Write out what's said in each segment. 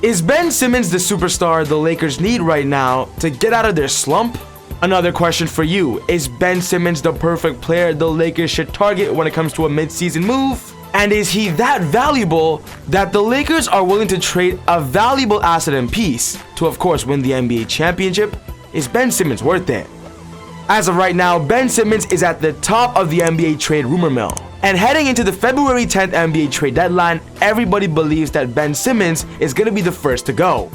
Is Ben Simmons the superstar the Lakers need right now to get out of their slump? Another question for you, is Ben Simmons the perfect player the Lakers should target when it comes to a mid-season move? And is he that valuable that the Lakers are willing to trade a valuable asset and piece to, of course, win the NBA championship? Is Ben Simmons worth it? As of right now, Ben Simmons is at the top of the NBA trade rumor mill. And heading into the February 10th NBA trade deadline, everybody believes that Ben Simmons is going to be the first to go.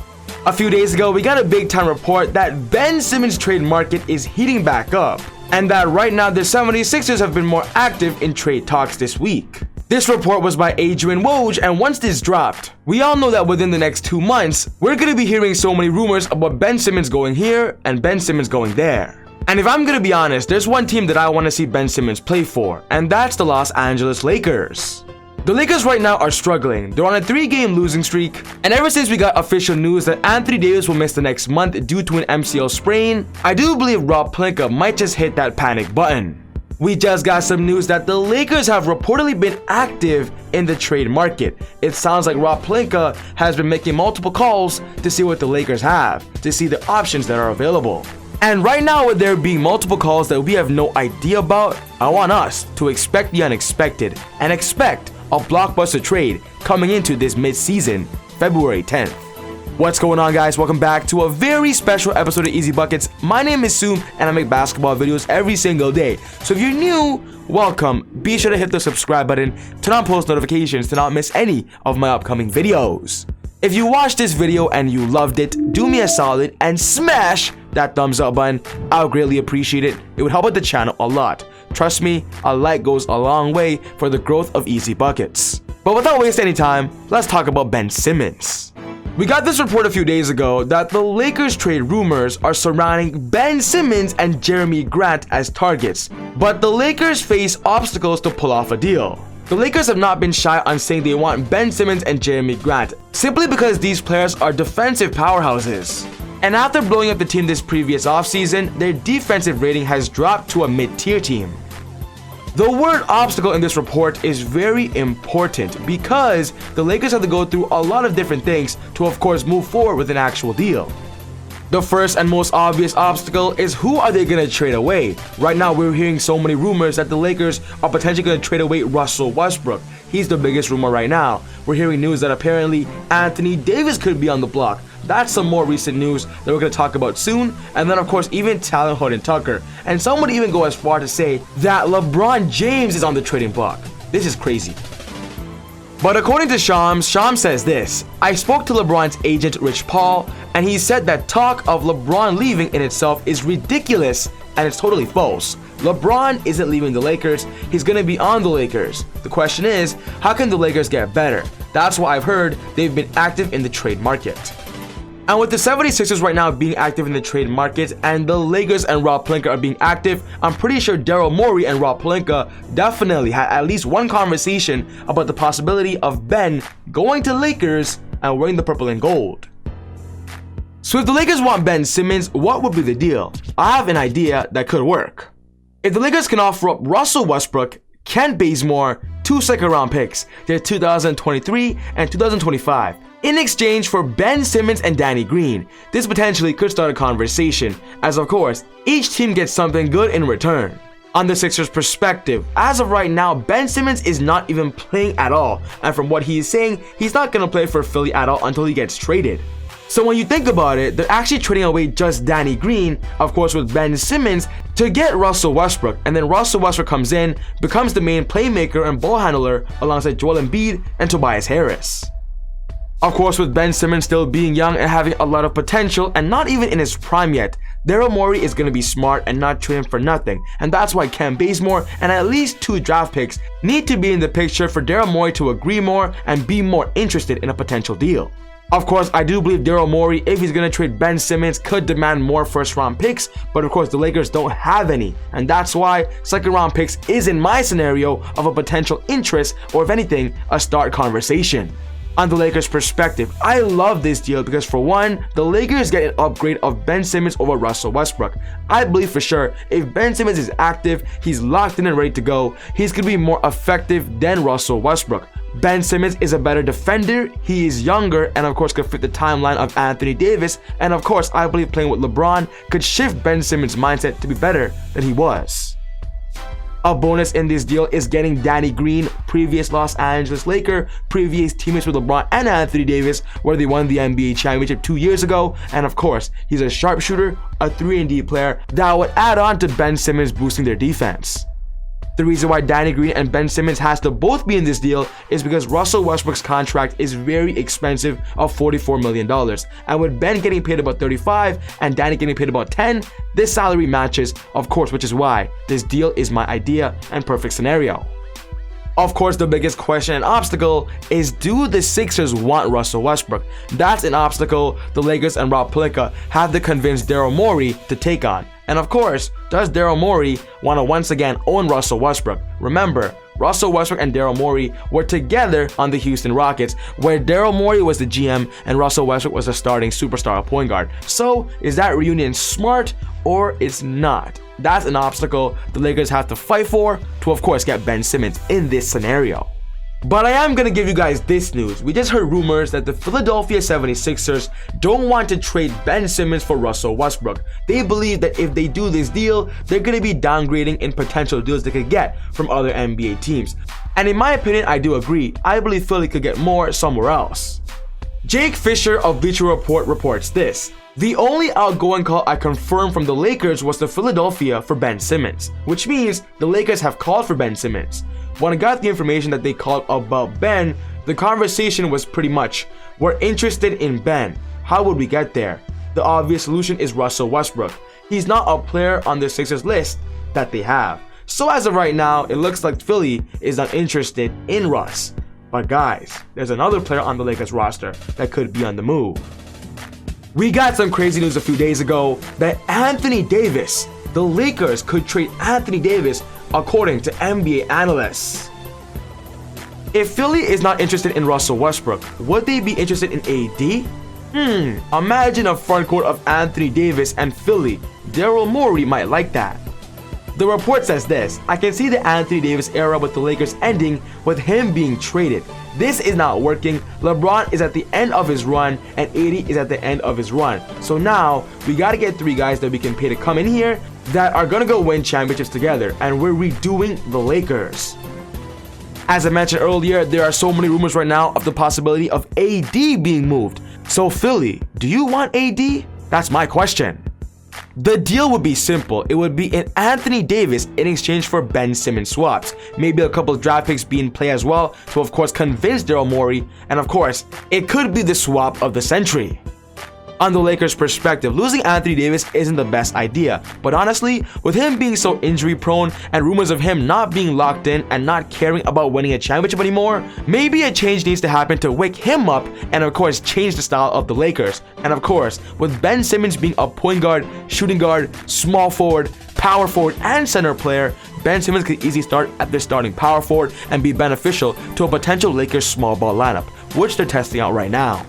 A few days ago, we got a big-time report that Ben Simmons' trade market is heating back up, and that right now the 76ers have been more active in trade talks this week. This report was by Adrian Woj, and once this dropped, we all know that within the next 2 months, we're going to be hearing so many rumors about Ben Simmons going here and Ben Simmons going there. And if I'm going to be honest, there's one team that I want to see Ben Simmons play for, and that's the Los Angeles Lakers. The Lakers right now are struggling. They're on a 3-game losing streak, and ever since we got official news that Anthony Davis will miss the next month due to an MCL sprain, I do believe Rob Pelinka might just hit that panic button. We just got some news that the Lakers have reportedly been active in the trade market. It sounds like Rob Pelinka has been making multiple calls to see what the Lakers have, to see the options that are available. And right now, with there being multiple calls that we have no idea about, I want us to expect the unexpected and expect a blockbuster trade coming into this mid-season, February 10th. What's going on, guys? Welcome back to a very special episode of Easy Buckets. My name is Soom, and I make basketball videos every single day. So if you're new, welcome. Be sure to hit the subscribe button, turn on post notifications to not miss any of my upcoming videos. If you watched this video and you loved it, do me a solid and smash that thumbs up button. I would greatly appreciate it. It would help out the channel a lot. Trust me, a like goes a long way for the growth of Easy Buckets. But without wasting any time, let's talk about Ben Simmons. We got this report a few days ago that the Lakers trade rumors are surrounding Ben Simmons and Jeremy Grant as targets, but the Lakers face obstacles to pull off a deal. The Lakers have not been shy on saying they want Ben Simmons and Jeremy Grant, simply because these players are defensive powerhouses. And after blowing up the team this previous offseason, their defensive rating has dropped to a mid-tier team. The word obstacle in this report is very important because the Lakers have to go through a lot of different things to, of course, move forward with an actual deal. The first and most obvious obstacle is who are they going to trade away? Right now, we're hearing so many rumors that the Lakers are potentially going to trade away Russell Westbrook. He's the biggest rumor right now. We're hearing news that apparently Anthony Davis could be on the block. That's some more recent news that we're going to talk about soon. And then, of course, even Talon Horton-Tucker. And some would even go as far to say that LeBron James is on the trading block. This is crazy. But according to Shams says this: I spoke to LeBron's agent Rich Paul, and he said that talk of LeBron leaving in itself is ridiculous and it's totally false. LeBron isn't leaving the Lakers, he's going to be on the Lakers. The question is, how can the Lakers get better? That's why I've heard they've been active in the trade market. And with the 76ers right now being active in the trade market and the Lakers and Rob Pelinka are being active, I'm pretty sure Daryl Morey and Rob Pelinka definitely had at least one conversation about the possibility of Ben going to Lakers and wearing the purple and gold. So if the Lakers want Ben Simmons, what would be the deal? I have an idea that could work. If the Lakers can offer up Russell Westbrook, Kent Bazemore, 2 second-round picks, their 2023 and 2025, in exchange for Ben Simmons and Danny Green, this potentially could start a conversation, as of course, each team gets something good in return. On the Sixers' perspective, as of right now, Ben Simmons is not even playing at all, and from what he is saying, he's not going to play for Philly at all until he gets traded. So when you think about it, they're actually trading away just Danny Green, of course with Ben Simmons, to get Russell Westbrook, and then Russell Westbrook comes in, becomes the main playmaker and ball handler alongside Joel Embiid and Tobias Harris. Of course, with Ben Simmons still being young and having a lot of potential and not even in his prime yet, Daryl Morey is going to be smart and not trade him for nothing, and that's why Kent Bazemore and at least 2 draft picks need to be in the picture for Daryl Morey to agree more and be more interested in a potential deal. Of course, I do believe Daryl Morey, if he's going to trade Ben Simmons, could demand more first-round picks, but of course the Lakers don't have any, and that's why second-round picks is in my scenario of a potential interest, or if anything, a start conversation. On the Lakers' perspective, I love this deal because for one, the Lakers get an upgrade of Ben Simmons over Russell Westbrook. I believe for sure if Ben Simmons is active, he's locked in and ready to go, he's going to be more effective than Russell Westbrook. Ben Simmons is a better defender, he is younger, and of course could fit the timeline of Anthony Davis, and of course I believe playing with LeBron could shift Ben Simmons' mindset to be better than he was. A bonus in this deal is getting Danny Green, previous Los Angeles Laker, previous teammates with LeBron and Anthony Davis, where they won the NBA championship 2 years ago, and of course, he's a sharpshooter, a 3-and-D player that would add on to Ben Simmons boosting their defense. The reason why Danny Green and Ben Simmons has to both be in this deal is because Russell Westbrook's contract is very expensive of $44 million. And with Ben getting paid about 35 and Danny getting paid about 10, this salary matches, of course, which is why this deal is my idea and perfect scenario. Of course, the biggest question and obstacle is, do the Sixers want Russell Westbrook? That's an obstacle the Lakers and Rob Pelinka have to convince Daryl Morey to take on. And of course, does Daryl Morey want to once again own Russell Westbrook? Remember, Russell Westbrook and Daryl Morey were together on the Houston Rockets, where Daryl Morey was the GM and Russell Westbrook was the starting superstar point guard. So, is that reunion smart or it's not? That's an obstacle the Lakers have to fight for to, of course, get Ben Simmons in this scenario. But I am going to give you guys this news. We just heard rumors that the Philadelphia 76ers don't want to trade Ben Simmons for Russell Westbrook. They believe that if they do this deal, they're going to be downgrading in potential deals they could get from other NBA teams. And in my opinion, I do agree. I believe Philly could get more somewhere else. Jake Fisher of Bleacher Report reports this: the only outgoing call I confirmed from the Lakers was to Philadelphia for Ben Simmons, which means the Lakers have called for Ben Simmons. When I got the information that they called about Ben, the conversation was pretty much, we're interested in Ben. How would we get there? The obvious solution is Russell Westbrook. He's not a player on the Sixers list that they have. So as of right now, it looks like Philly is not interested in Russ. But guys, there's another player on the Lakers roster that could be on the move. We got some crazy news a few days ago that Anthony Davis, the Lakers could trade Anthony Davis according to NBA analysts. If Philly is not interested in Russell Westbrook, would they be interested in AD? Imagine a frontcourt of Anthony Davis and Philly. Daryl Morey might like that. The report says this: I can see the Anthony Davis era with the Lakers ending with him being traded. This is not working. LeBron is at the end of his run and AD is at the end of his run. So now we got to get 3 guys that we can pay to come in here that are going to go win championships together, and we're redoing the Lakers. As I mentioned earlier, there are so many rumors right now of the possibility of AD being moved. So Philly, do you want AD? That's my question. The deal would be simple. It would be an Anthony Davis in exchange for Ben Simmons swaps. Maybe a couple of draft picks be in play as well to, of course, convince Daryl Morey. And of course, it could be the swap of the century. On the Lakers' perspective, losing Anthony Davis isn't the best idea, but honestly, with him being so injury prone and rumors of him not being locked in and not caring about winning a championship anymore, maybe a change needs to happen to wake him up and of course change the style of the Lakers. And of course, with Ben Simmons being a point guard, shooting guard, small forward, power forward, and center player, Ben Simmons could easily start at their starting power forward and be beneficial to a potential Lakers small ball lineup, which they're testing out right now.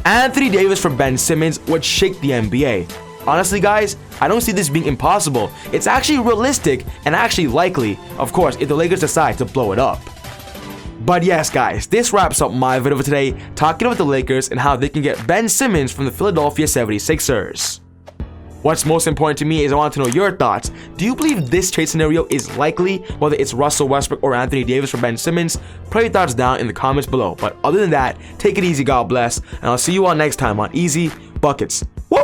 Anthony Davis for Ben Simmons would shake the NBA. Honestly guys, I don't see this being impossible. It's actually realistic and actually likely, of course, if the Lakers decide to blow it up. But yes guys, this wraps up my video for today, talking about the Lakers and how they can get Ben Simmons from the Philadelphia 76ers. What's most important to me is I want to know your thoughts. Do you believe this trade scenario is likely, whether it's Russell Westbrook or Anthony Davis for Ben Simmons? Put your thoughts down in the comments below. But other than that, take it easy, God bless, and I'll see you all next time on Easy Buckets. Woo!